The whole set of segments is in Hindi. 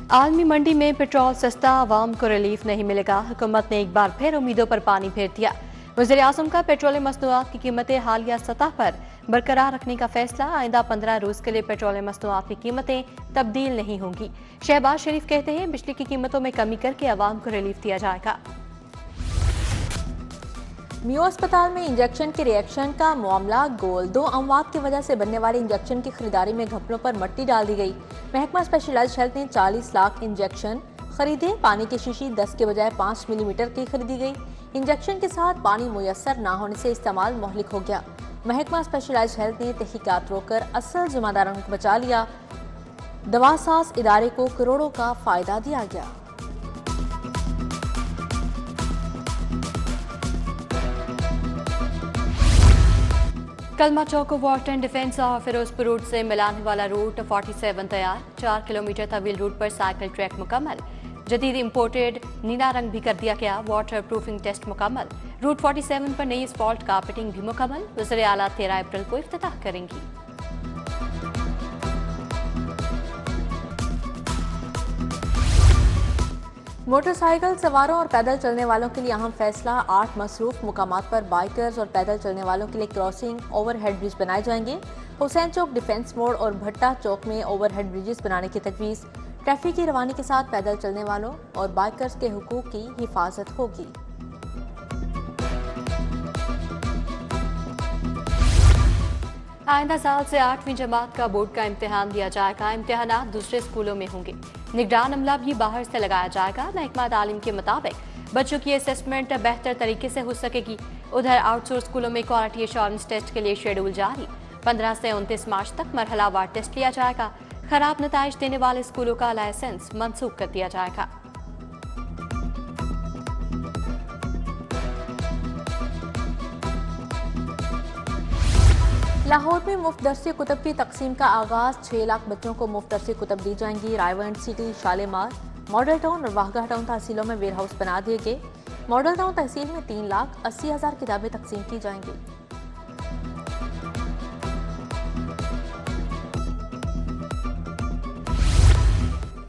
आलमी मंडी में पेट्रोल सस्ता, आवाम को रिलीफ नहीं मिलेगा। हुकूमत ने एक बार फिर उम्मीदों पर पानी फेर दिया। वज़ीर आज़म का पेट्रोलियम मसनूआत की कीमतें हालिया सतह पर बरकरार रखने का फैसला। आइंदा 15 रोज के लिए पेट्रोलियम मसनूआत की कीमतें तब्दील नहीं होंगी। शहबाज शरीफ कहते हैं बिजली की कीमतों में कमी करके आवाम को रिलीफ दिया जाएगा। मियो अस्पताल में इंजेक्शन के रिएक्शन का मामला गोल। 2 अमवात की वजह से बनने वाले इंजेक्शन की खरीदारी में घपलों पर मट्टी डाल दी गई। महकमा स्पेशलाइज्ड हेल्थ ने 40 लाख इंजेक्शन खरीदे। पानी की शीशी 10 के बजाय 5 मिलीमीटर की खरीदी गई। इंजेक्शन के साथ पानी मुयस्सर न होने से इस्तेमाल मुहलिक हो गया। महकमा स्पेशलाइज्ड हेल्थ ने तहकीकात रोककर असल जिम्मेदारों को बचा लिया। दवासाज इदारे को करोड़ों का फायदा दिया गया। कलमा चौक वाटर एंड डिफेंस और फिरोजपुर रोड से मिलाने वाला रूट 47 तैयार। 4 किलोमीटर तवील रूट पर साइकिल ट्रैक मुकम्मल। जदीद इंपोर्टेड नीला रंग भी कर दिया गया। वाटर प्रूफिंग टेस्ट मुकम्मल। रूट 47 पर नई स्पॉट कार्पेटिंग भी मुकम्मल। वज़ीर आला 13 अप्रैल को इफ्तिताह करेंगी। मोटरसाइकिल सवारों और पैदल चलने वालों के लिए अहम फैसला। 8 मसरूफ मुकामात पर बाइकर्स और पैदल चलने वालों के लिए क्रॉसिंग ओवरहेड ब्रिज बनाए जाएंगे। हुसैन चौक, डिफेंस मोड़ और भट्टा चौक में ओवरहेड ब्रिजेस बनाने की तजवीज़। ट्रैफिक की रवानी के साथ पैदल चलने वालों और बाइकर्स के हुकूक की हिफाजत होगी। आइंदा साल से 8वीं जमात का बोर्ड का इम्तिहान दिया जाएगा। इम्तिहानात दूसरे स्कूलों में होंगे। निगरान अमला भी बाहर से लगाया जाएगा। महकमा तालीम के मुताबिक बच्चों की असेसमेंट बेहतर तरीके से हो सकेगी। उधर आउटसोर्स स्कूलों में क्वालिटी एश्योरेंस टेस्ट के लिए शेड्यूल जारी। 15 से 29 मार्च तक मरहलावार टेस्ट लिया जाएगा। खराब नताइज देने वाले स्कूलों का लाइसेंस मंसूख कर दिया जाएगा। लाहौर में मुफ्त दरसी कुतब की तकसीम का आगाज। 6 लाख बच्चों को मुफ्त दरसी कुतब दी जाएंगी। Raiwind city, Shalimar, model town और वाहगा टाउन तहसीलों में वेयर हाउस बना दिए गए। मॉडल टाउन तहसील में 3,80,000 किताबें तकसीम की जाएंगी।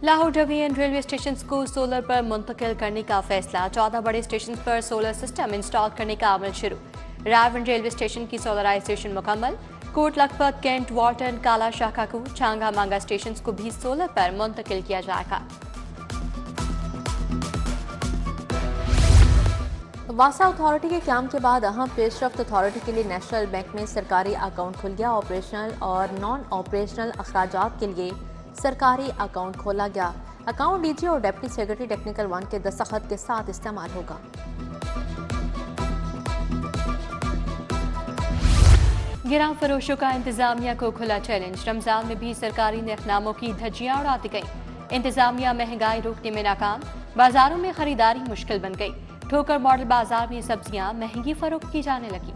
लाहौर डिवीजन रेलवे स्टेशन को सोलर पर मुंतकिल करने का फैसला। 14 बड़े स्टेशन पर सोलर सिस्टम इंस्टॉल करने का अमल शुरू। रायवंड रेलवे स्टेशन की सोलराइजेशन मुकम्मल। कोट लखपत, कैंट, वाल्टन, काला शाखाकू, छांगा मांगा स्टेशन को भी सोलर पर मुंतकिल किया जाएगा। वासा अथॉरिटी के क्याम के बाद अहम पेशरफ्त अथॉरिटी के लिए नेशनल बैंक में सरकारी अकाउंट खुल गया। ऑपरेशनल और नॉन ऑपरेशनल अखराजात के लिए सरकारी अकाउंट खोला गया। अकाउंट डीजी और डिप्टी सेक्रेटरी टेक्निकल 1 के दस्तखत के साथ इस्तेमाल होगा। गिरां फरोशों का इंतजामिया को खुला चैलेंज। रमजान में भी सरकारी नरखनामों की धज्जियां उड़ाती गई। इंतजामिया महंगाई रोकने में नाकाम। बाजारों में खरीदारी मुश्किल बन गई। ठोकर मॉडल बाजार में सब्जियां महंगी फरोख्त की जाने लगी।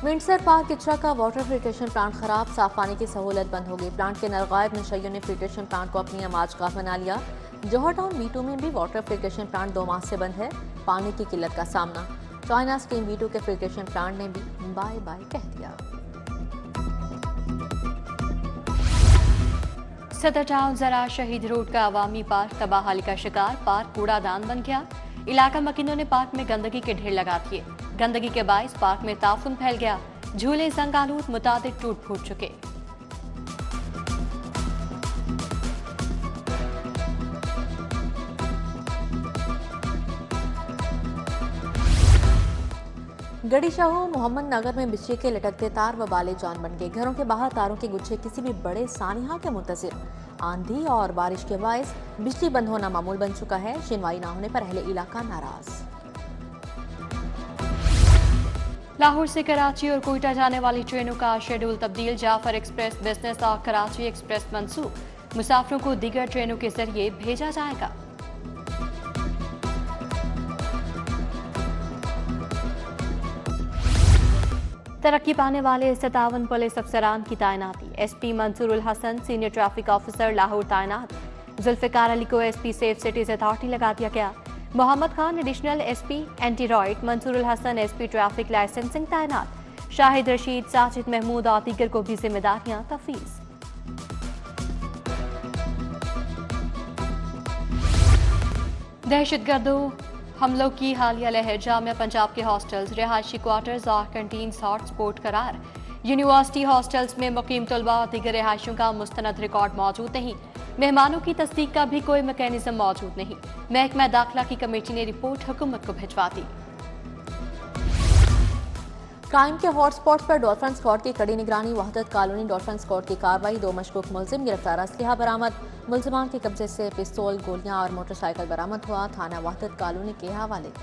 विंडसर पार्क किचरा का वाटर फिल्ट्रेशन प्लांट खराब। साफ पानी की सहूलत बंद हो गई। प्लांट के नरगायब नशइयों ने फिल्ट्रेशन प्लांट को अपनी आमाजगाह बना लिया। जौहर टाउन B2 में भी वाटर फिल्ट्रेशन प्लांट 2 माह से बंद है। पानी की किल्लत का सामना। चाइना स्ट्रीम B2 के फिल्ट्रेशन प्लांट ने भी बाय बाय कह दिया। सदर टाउन जरा शहीद रोड का अवामी पार्क तबाहाली का शिकार। पार्क कूड़ादान बन गया। इलाका मकीनों ने पार्क में गंदगी के ढेर लगा दिए। गंदगी के बाइस पार्क में ताफुन फैल गया। झूले जंगालूद मुताबिक टूट फूट चुके। गड़ी शाहू मोहम्मद नगर में बिजली के लटकते तार व बाले जान बन गए। घरों के बाहर तारों के गुच्छे किसी भी बड़े सानिहा के मुंतजिर। आंधी और बारिश के बायस बिजली बंद होना मामूल बन चुका है। शिनवाई न होने पर अहले इलाका नाराज। लाहौर से कराची और कोयटा जाने वाली ट्रेनों का शेड्यूल तब्दील। जाफर एक्सप्रेस, बिजनेस और कराची एक्सप्रेस मंसूख। मुसाफिरों को दीगर ट्रेनों के जरिए भेजा जाएगा। तरक्की पाने इस 57 पुलिस अफसरान की तैनाती। SP Mansoorul Hasan senior traffic officer Lahore तैनात। जुल्फिकार अली को SP सेफ सिटीज अथॉरिटी लगा दिया गया। Mohammad Khan additional SP anti riot, Mansoorul Hasan SP traffic licensing तैनात। शाहिद रशीद, साजिद महमूद और दीगर को भी जिम्मेदारियां तफवीज। दहशतगर्दों हमलों की हालिया लहर, जामिया पंजाब के हॉस्टल्स, रिहायशी क्वार्टर्स और कैंटीन हॉटस्पॉट करार। यूनिवर्सिटी हॉस्टल्स में मुकीम तलबा और दीगर रिहायशियों का मुस्तनद रिकॉर्ड मौजूद नहीं। मेहमानों की तस्दीक का भी कोई मैकेनिज्म मौजूद नहीं। महकमा दाखिला की कमेटी ने रिपोर्ट हुकूमत को भिजवा दी। क्राइम के हॉटस्पॉट पर डॉल्फिन स्क्वाड की कड़ी निगरानी, वहदत कॉलोनी डॉल्फिन स्क्वाड की कार्रवाई, 2 मशकूक मुलजिम गिरफ्तार, असलहा बरामद। मुलजिमान के कब्जे से पिस्तौल, गोलियां और मोटरसाइकिल बरामद हुआ। थाना वहदत कॉलोनी के हवाले।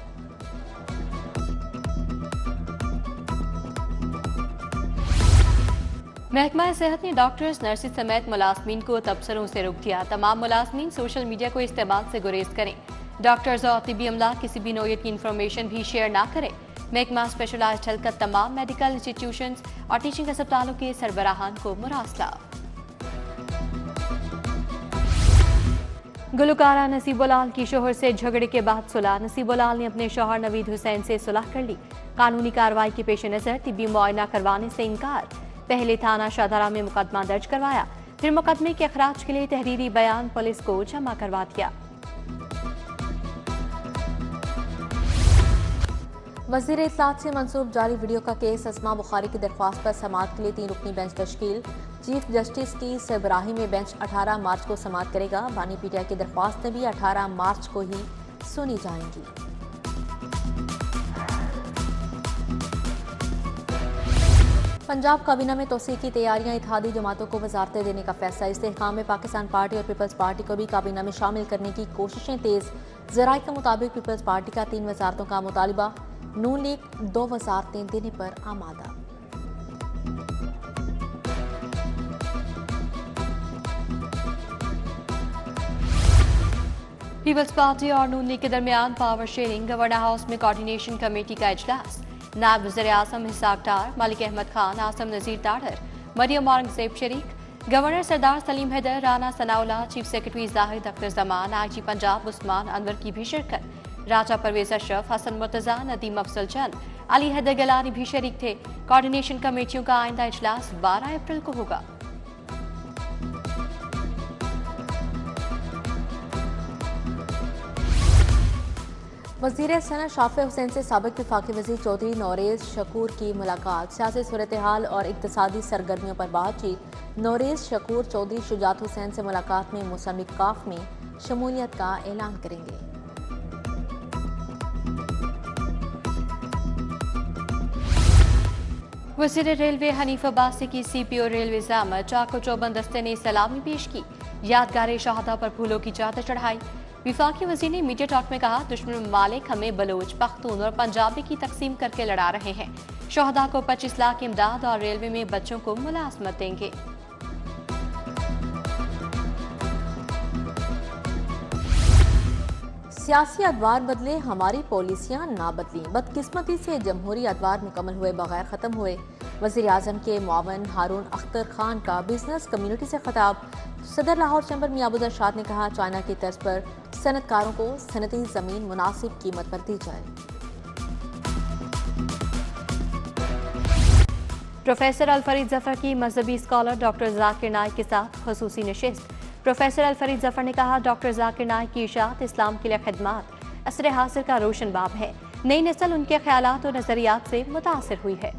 महकमा सेहत ने डॉक्टर्स, नर्सेज समेत मुलाजमीन को तबसरों से रोक दिया। तमाम मुलाजमीन सोशल मीडिया को इस्तेमाल से गुरेज करें। डॉक्टर्स और तिबी अमला किसी भी नौयत की इंफॉर्मेशन भी शेयर ना करें। महकमा स्पेशलाइज्ड हेल्थ का तमाम मेडिकल इंस्टीट्यूशंस और टीचिंग अस्पतालों के सरबराहान को मुरासला। गुलकारा नसीबुलाल की शोहर से झगड़े के बाद सुलह। नसीबुलाल ने अपने शोहर नवीद हुसैन से सुलह कर ली। कानूनी कार्रवाई के पेश नजर तिब्बी मुआयना करवाने से इनकार। पहले थाना शाहदरा में मुकदमा दर्ज करवाया, फिर मुकदमे के अखराज के लिए तहरीरी बयान पुलिस को जमा करवा दिया। वज़ीर इत्तलात से मंसूब जारी वीडियो का केस, अस्मा बुखारी की दरख्वास्त पर समाअत के लिए 3 रुकनी बेंच तश्कील। चीफ जस्टिस की सरबराही में बेंच 18 मार्च को समाअत करेगा। बानी पीटीआई की दरख्वास्तें भी 18 मार्च को ही सुनी जाएंगी। पंजाब काबीना में तोसी की तैयारियां, इत्तेहादी जमातों को वजारतें देने का फैसला। इस्तेहकाम में पाकिस्तान पार्टी और पीपल्स पार्टी को भी काबीना में शामिल करने की कोशिशें तेज। ज़राए के मुताबिक पीपल्स पार्टी का 3 वजारतों का मुतालिबा, नून लीग 2 वजारतें देने पर आमादा। पीपल्स पार्टी और नून लीग के दरमियान पावर शेयरिंग, गवर्नर हाउस में कोऑर्डिनेशन कमेटी का इजलास। नायब वज़ीर आज़म इसहाक डार, मलिक अहमद खान, आसम नज़ीर ताड़र, मरियम औरंगज़ेब शरीक, governor Sardar Saleem Haider, Rana Sanaullah, chief secretary Zahid Akhtar Zaman, IG Punjab Usman Anwar की भी शिरकत। राजा परवेज अशरफ, हसन मुर्तजा, नदीम अफजल चंद, अली हैदर गलानी भी शरीक थे। कोऑर्डिनेशन कमेटियों का आइंदा इजलास 12 अप्रैल को होगा। वज़ीर सनत शाफे हुसैन से साबिक वफाकी वज़ीर चौधरी नौरेज़ शकूर की मुलाकात, सियासी सूरत हाल और इक़्तिसादी सरगर्मियों पर बातचीत। नौरेज़ शकूर चौधरी शुजात हुसैन से मुलाकात में मुसन्निफ़ काफ में शमूलियत का ऐलान करेंगे। वज़ीर रेलवे हनीफ अब्बासी की CPO रेलवे ज़ामत, चाको चौबंद दस्ते ने सलामी पेश की। यादगार शहादा पर फूलों की चादर चढ़ाई। विफाकी वज़ीर ने मीडिया टॉक में कहा, दुश्मन ममालिक हमें बलोच, पख्तून और पंजाबी की तकसीम करके लड़ा रहे हैं। शहदा को 25 लाख इमदाद और रेलवे में बच्चों को मुलाजमत देंगे। सियासी अदवार बदले, हमारी पॉलिसियां ना बदली। बदकिस्मती से जमहूरी अदवार मुकम्मल हुए बगैर ख़त्म हुए। वज़ीर आज़म के मुआवन हारून अख्तर खान का बिजनेस कम्युनिटी से खिताब। सदर लाहौर चैम्बर मियां अबू इरशाद ने कहा, चाइना की तर्ज पर सनतकारों को सनती ज़मीन मुनासिब कीमत पर दी जाए। प्रोफेसर अलफरीद जफर की मजहबी स्कॉलर डॉक्टर जाकिर नाइक के साथ खसूसी नशिस्त। प्रोफेसर अलफरीद जफर ने कहा, डॉक्टर जाकिर नाइक की इशाअत इस्लाम के लिए खिदमत असर हासिल का रोशन बाब है। नई नस्ल उनके ख्यालात और नजरियात से मुतासिर हुई है।